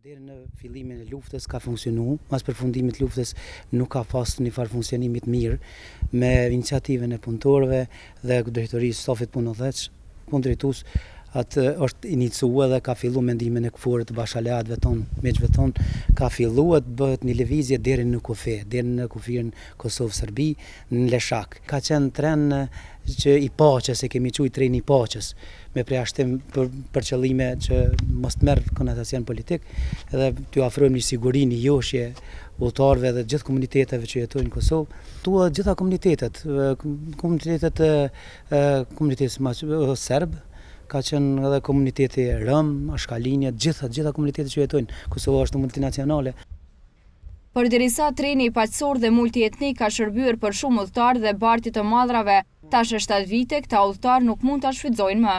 Deri në fillimin e luftës ka funksionu, mas përfundimit luftës nuk ka pasur një farë funksionimi të mirë me iniciativën e punëtorëve dhe drejtorisë stafit punëdhënës, drejtues atë është iniciuar dhe ka filluar mendimin e këfurit të bashkëaleatëve tonë, miqve tonë, ka filluar të bëhet një lëvizje deri në kufi, deri në kufirin Kosovë-Serbi, në Leshak. Ka qenë tren që i paqes, e kemi quajtur treni i paqes, me përjashtim për qëllime që mos të merr konotacion politik, edhe t'ju ofrojmë një siguri, një joshje udhëtarëve dhe gjithë komuniteteve që jetojnë në Kosovë. Tua gjitha komuniteti serb, ka qenë edhe komuniteti Rom, Ashkalinja, gjitha komunitetet që jetojnë. Kosova është multinacionale. Përderisa treni paqësor dhe multietnik ka shërbyer për shumë udhëtar dhe bartje të mallrave, tash 7 vite këta udhëtar nuk mund ta shfrytëzojnë më.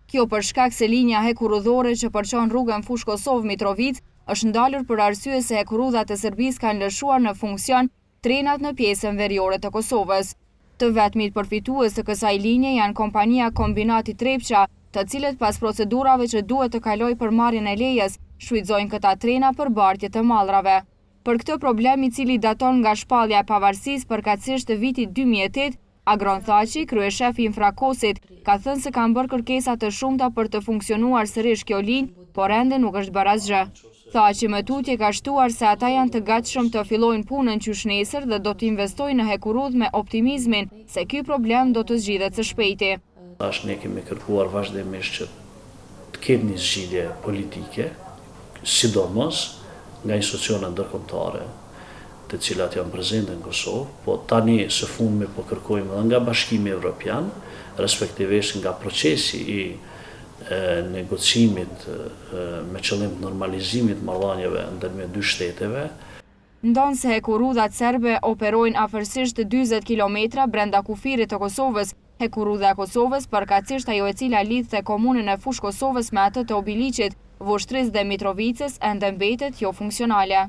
Kjo për shkak se linja hekurudhore që përçon rrugën Fush Kosovë-Mitrovic është ndalur për arsye se hekurudhat e Serbisë kanë lëshuar në funksion trenat në pjesën veriore të Kosovës. Të vetmit përfitues të kësaj linje janë kompania Kombinati Trepça, të cilët pas procedurave që duhet të kalojë për marrjen e lejes, shfrytëzojnë këta trena për bartje të mallrave. Për këtë problem, i cili daton nga shpallja e pavarësisë përkatësisht të vitit 2008, Agron Thaçi, kryeshefi i Infrakosit, ka thënë se kanë bërë kërkesa të shumta për të funksionuar sërish kjo linjë, por ende nuk është bërë asgjë. Thaçi me tutje ka shtuar se ata janë të gatshëm të fillojnë punën qysh nesër dhe do të investojnë në hekurudh me optimizmin se ky problem do të zgjidhet së shpejti. Tash ne kemi kërkuar vazhdimisht që të ketë një zgjidhje politike, sidomos nga institucionet ndërkombëtare, të cilat janë prezente në Kosovë, po tani së fundmi po kërkojmë edhe nga Bashkimi Evropian, respektivisht nga procesi i negocimit me qëllim të normalizimit marrëdhënieve ndërmjet dy shteteve. Ndonë se hekurudhat serbe operojnë afërsisht 40 kilometra brenda kufirit të Kosovës, hekurudha e Kosovës, përkatësisht ajo e cila lidhte komunën e Fush Kosovës me atë të Obiliqit, Voshtrisë dhe Mitrovicës, ende mbetet jo funksionale.